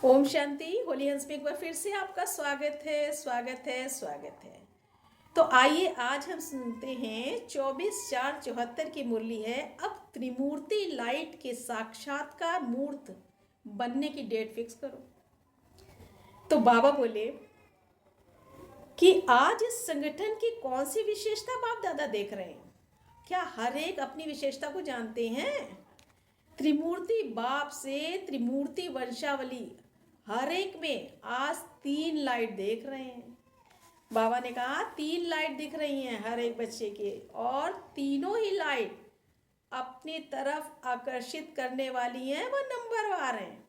ओम शांति। होली हंस में एक बार फिर से आपका स्वागत है, स्वागत है, स्वागत है। तो आइए आज हम सुनते हैं 24/4/74 की मुरली है। अब त्रिमूर्ति लाइट के साक्षात्कार मूर्त बनने की डेट फिक्स करो। तो बाबा बोले कि आज इस संगठन की कौन सी विशेषता बाप दादा देख रहे हैं? क्या हर एक अपनी विशेषता को जानते हैं? त्रिमूर्ति बाप से त्रिमूर्ति वंशावली हर एक में आज 3 लाइट देख रहे हैं। बाबा ने कहा 3 लाइट दिख रही हैं हर एक बच्चे के, और तीनों ही लाइट अपनी तरफ आकर्षित करने वाली हैं, वह नंबरवार हैं।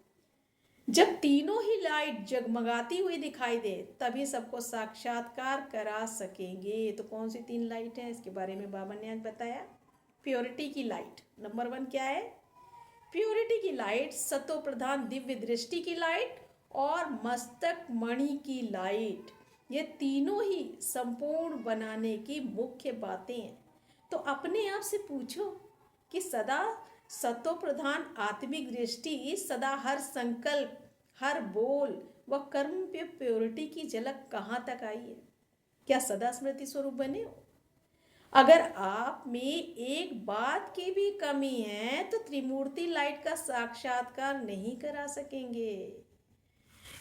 जब तीनों ही लाइट जगमगाती हुई दिखाई दे तभी सबको साक्षात्कार करा सकेंगे। तो कौन सी 3 लाइट हैं इसके बारे में बाबा ने आज बताया। प्योरिटी की लाइट नंबर 1 क्या है? प्योरिटी की लाइट, सतो प्रधान दिव्य दृष्टि की लाइट और मस्तक मणि की लाइट, ये तीनों ही संपूर्ण बनाने की मुख्य बातें हैं। तो अपने आप से पूछो कि सदा सतो प्रधान आत्मिक दृष्टि, सदा हर संकल्प, हर बोल व कर्म पे प्योरिटी की झलक कहाँ तक आई है? क्या सदा स्मृति स्वरूप बने हो? अगर आप में एक बात की भी कमी है तो त्रिमूर्ति लाइट का साक्षात्कार नहीं करा सकेंगे।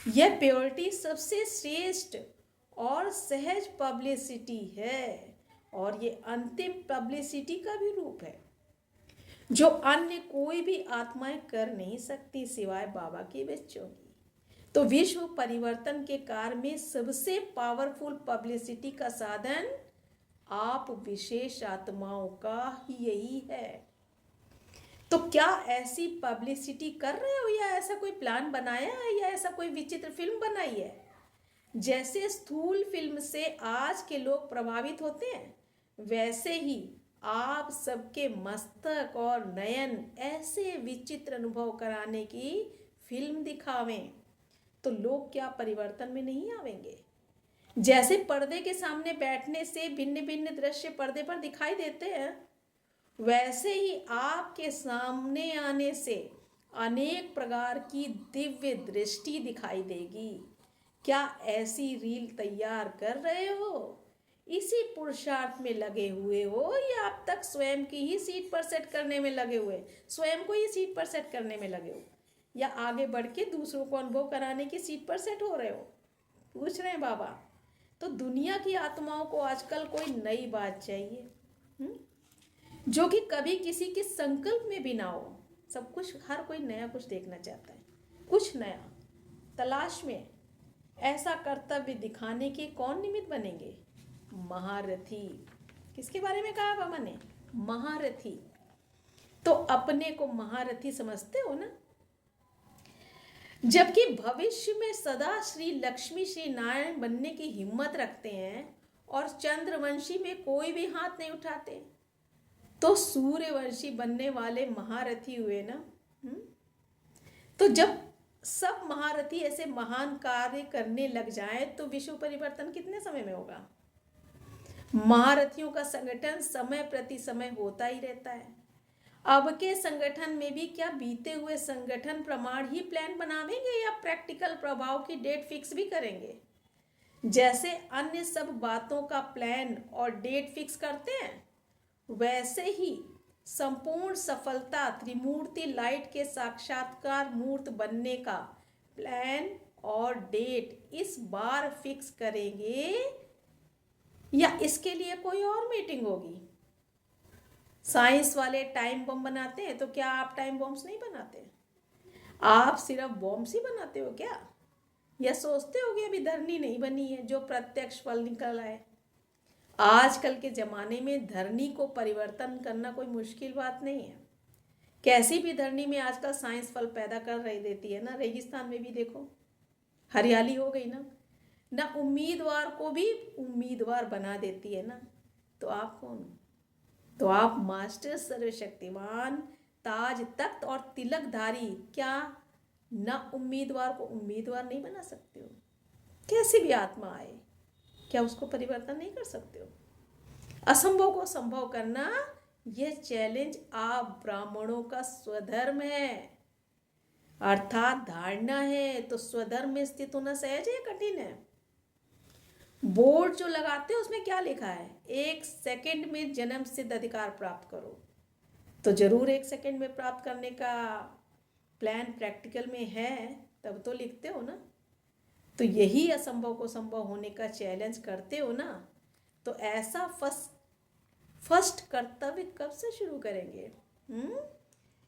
यह प्योरिटी सबसे श्रेष्ठ और सहज पब्लिसिटी है, और ये अंतिम पब्लिसिटी का भी रूप है जो अन्य कोई भी आत्माएं कर नहीं सकती सिवाय बाबा के बच्चों की। तो विश्व परिवर्तन के कार्य में सबसे पावरफुल पब्लिसिटी का साधन आप विशेष आत्माओं का ही यही है। तो क्या ऐसी पब्लिसिटी कर रहे हो, या ऐसा कोई प्लान बनाया है, या ऐसा कोई विचित्र फिल्म बनाई है? जैसे स्थूल फिल्म से आज के लोग प्रभावित होते हैं, वैसे ही आप सबके मस्तक और नयन ऐसे विचित्र अनुभव कराने की फिल्म दिखावें तो लोग क्या परिवर्तन में नहीं आवेंगे? जैसे पर्दे के सामने बैठने से भिन्न भिन्न दृश्य पर्दे पर दिखाई देते हैं, वैसे ही आपके सामने आने से अनेक प्रकार की दिव्य दृष्टि दिखाई देगी। क्या ऐसी रील तैयार कर रहे हो? इसी पुरुषार्थ में लगे हुए हो, या अब तक स्वयं की ही सीट पर सेट करने में लगे हुए, स्वयं को ही सीट पर सेट करने में लगे हो, या आगे बढ़ के दूसरों को अनुभव कराने की सीट पर सेट हो रहे हो? पूछ रहे हैं बाबा। तो दुनिया की आत्माओं को आजकल कोई नई बात चाहिए, जो कि कभी किसी के संकल्प में भी ना हो। सब कुछ, हर कोई नया कुछ देखना चाहता है, कुछ नया तलाश में। ऐसा कर्तव्य दिखाने के कौन निमित्त बनेंगे? महारथी। किसके बारे में कहा बाबा ने? महारथी। तो अपने को महारथी समझते हो ना? जबकि भविष्य में सदा श्री लक्ष्मी श्री नारायण बनने की हिम्मत रखते हैं और चंद्रवंशी में कोई भी हाथ नहीं उठाते, तो सूर्यवंशी बनने वाले महारथी हुए ना। तो जब सब महारथी ऐसे महान कार्य करने लग जाए तो विश्व परिवर्तन कितने समय में होगा? महारथियों का संगठन समय प्रति समय होता ही रहता है। अब के संगठन में भी क्या बीते हुए संगठन प्रमाण ही प्लान बनावेंगे, या प्रैक्टिकल प्रभाव की डेट फिक्स भी करेंगे? जैसे अन्य सब बातों का प्लान और डेट फिक्स करते हैं, वैसे ही संपूर्ण सफलता त्रिमूर्ति लाइट के साक्षात्कार मूर्त बनने का प्लान और डेट इस बार फिक्स करेंगे, या इसके लिए कोई और मीटिंग होगी? साइंस वाले टाइम बम बनाते हैं, तो क्या आप टाइम बॉम्ब्स नहीं बनाते? आप सिर्फ बॉम्ब्स ही बनाते हो क्या? या सोचते हो कि अभी धरनी नहीं बनी है जो प्रत्यक्ष फल निकल आए? आजकल के ज़माने में धरनी को परिवर्तन करना कोई मुश्किल बात नहीं है। कैसी भी धरनी में आजकल साइंस फल पैदा कर रही देती है ना। रेगिस्तान में भी देखो, हरियाली हो गई ना उम्मीदवार को भी उम्मीदवार बना देती है ना। तो आप कौन हो? तो आप मास्टर सर्वशक्तिमान ताज तख्त और तिलकधारी, क्या ना उम्मीदवार को उम्मीदवार नहीं बना सकते हो? कैसी भी आत्मा आए, क्या उसको परिवर्तन नहीं कर सकते हो? असंभव को संभव करना, यह चैलेंज आप ब्राह्मणों का स्वधर्म है। अर्थात धारणा है तो स्वधर्म में स्थित होना सहज है या कठिन है? बोर्ड जो लगाते हो उसमें क्या लिखा है? 1 सेकंड में जन्म सिद्ध अधिकार प्राप्त करो। तो जरूर 1 सेकंड में प्राप्त करने का प्लान प्रैक्टिकल में है, तब तो लिखते हो ना। तो यही असंभव को संभव होने का चैलेंज करते हो ना। तो ऐसा फर्स्ट कर्तव्य कब से शुरू करेंगे?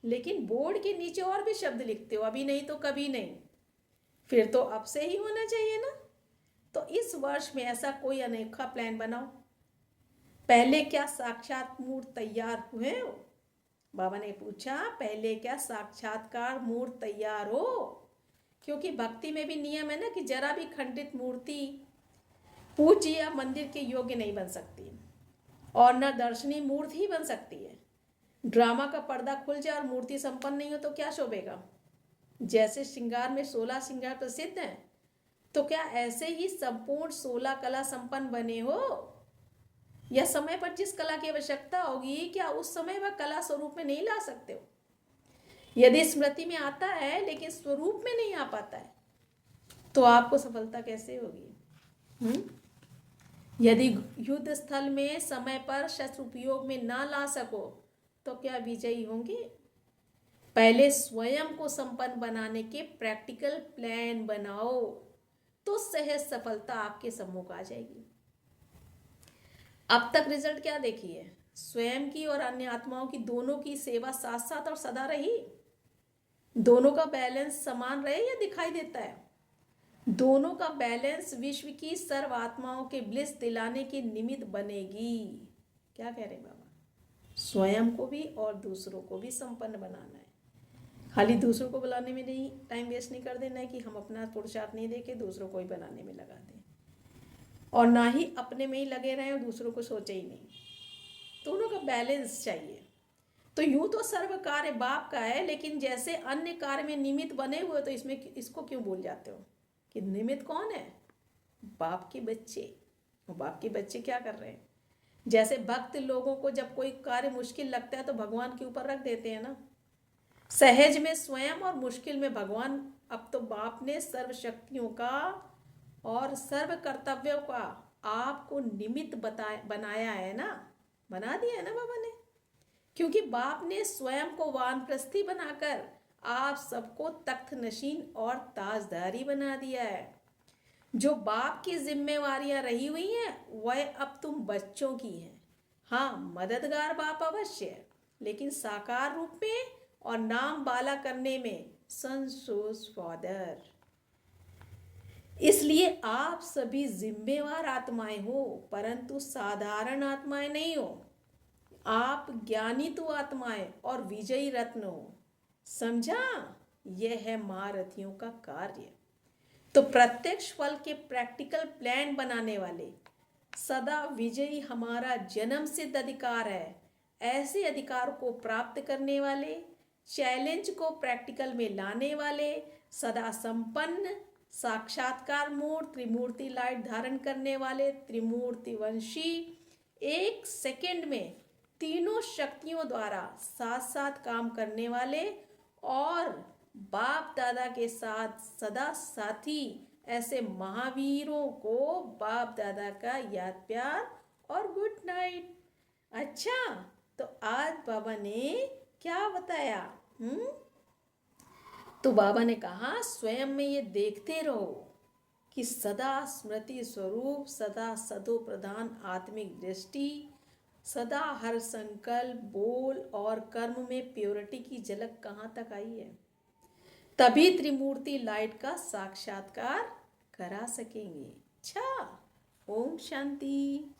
लेकिन बोर्ड के नीचे और भी शब्द लिखते हो, अभी नहीं तो कभी नहीं। फिर तो अब से ही होना चाहिए ना। तो इस वर्ष में ऐसा कोई अनोखा प्लान बनाओ। पहले क्या साक्षात मूर्त तैयार हुए हो? बाबा ने पूछा, पहले क्या साक्षात्कार मूर्त तैयार हो? क्योंकि भक्ति में भी नियम है ना कि जरा भी खंडित मूर्ति पूज्य या मंदिर के योग्य नहीं बन सकती, और न दर्शनीय मूर्ति ही बन सकती है। ड्रामा का पर्दा खुल जाए और मूर्ति संपन्न नहीं हो तो क्या शोभेगा? जैसे श्रृंगार में 16 श्रृंगार प्रसिद्ध हैं, तो क्या ऐसे ही संपूर्ण 16 कला संपन्न बने हो? या समय पर जिस कला की आवश्यकता होगी, क्या उस समय वह कला स्वरूप में नहीं ला सकते हो? यदि स्मृति में आता है लेकिन स्वरूप में नहीं आ पाता है, तो आपको सफलता कैसे होगी? यदि युद्ध स्थल में समय पर शस्त्र उपयोग में ना ला सको, तो क्या विजयी होंगे? पहले स्वयं को संपन्न बनाने के प्रैक्टिकल प्लान बनाओ, तो सहज सफलता आपके सम्मुख आ जाएगी। अब तक रिजल्ट क्या देखी है? स्वयं की और अन्य आत्माओं की दोनों की सेवा साथ साथ और सदा रही? दोनों का बैलेंस समान रहे या दिखाई देता है? दोनों का बैलेंस विश्व की सर्व आत्माओं के ब्लिस दिलाने की निमित्त बनेगी। क्या कह रहे बाबा? स्वयं को भी और दूसरों को भी संपन्न बनाना है। खाली दूसरों को बुलाने में नहीं, टाइम वेस्ट नहीं कर देना है कि हम अपना पुरुषार्थ नहीं देके दूसरों को ही बनाने में लगा दें, और ना ही अपने में ही लगे रहें और दूसरों को सोचे ही नहीं। दोनों का बैलेंस चाहिए। तो यूं तो सर्व कार्य बाप का है, लेकिन जैसे अन्य कार्य में निमित्त बने हुए, तो इसमें इसको क्यों भूल जाते हो कि निमित्त कौन है? बाप के बच्चे। और बाप के बच्चे क्या कर रहे हैं? जैसे भक्त लोगों को जब कोई कार्य मुश्किल लगता है तो भगवान के ऊपर रख देते हैं ना। सहज में स्वयं और मुश्किल में भगवान। अब तो बाप ने सर्व शक्तियों का और सर्व कर्तव्यों का आपको निमित्त बनाया है ना, बना दिया है ना बाबा ने। क्योंकि बाप ने स्वयं को वानप्रस्थी बनाकर आप सबको तख्त नशीन और ताजदारी बना दिया है। जो बाप की जिम्मेवारियां रही हुई हैं, वह अब तुम बच्चों की हैं। हाँ, मददगार बाप अवश्य है, लेकिन साकार रूप में और नाम बाला करने में संसोस फादर। इसलिए आप सभी जिम्मेवार आत्माएं हो, परंतु साधारण आत्माएं नहीं हो। आप ज्ञानी तो आत्माएं और विजयी रत्न हो। समझा? यह है महारथियों का कार्य। तो प्रत्यक्ष फल के प्रैक्टिकल प्लान बनाने वाले, सदा विजयी हमारा जन्म सिद्ध अधिकार है। ऐसे अधिकार को प्राप्त करने वाले, चैलेंज को प्रैक्टिकल में लाने वाले, सदा संपन्न साक्षात्कार मूर्त त्रिमूर्ति लाइट धारण करने वाले त्रिमूर्तिवंशी, 1 सेकंड में तीनों शक्तियों द्वारा साथ साथ काम करने वाले और बाप दादा के साथ सदा साथी, ऐसे महावीरों को बाप दादा का याद प्यार और गुड नाइट। अच्छा, तो आज बाबा ने क्या बताया? तो बाबा ने कहा, स्वयं में ये देखते रहो कि सदा स्मृति स्वरूप, सदा सदो प्रधान आत्मिक दृष्टि, सदा हर संकल्प, बोल और कर्म में प्योरिटी की झलक कहाँ तक आई है। तभी त्रिमूर्ति लाइट का साक्षात्कार करा सकेंगे। अच्छा, ओम शांति।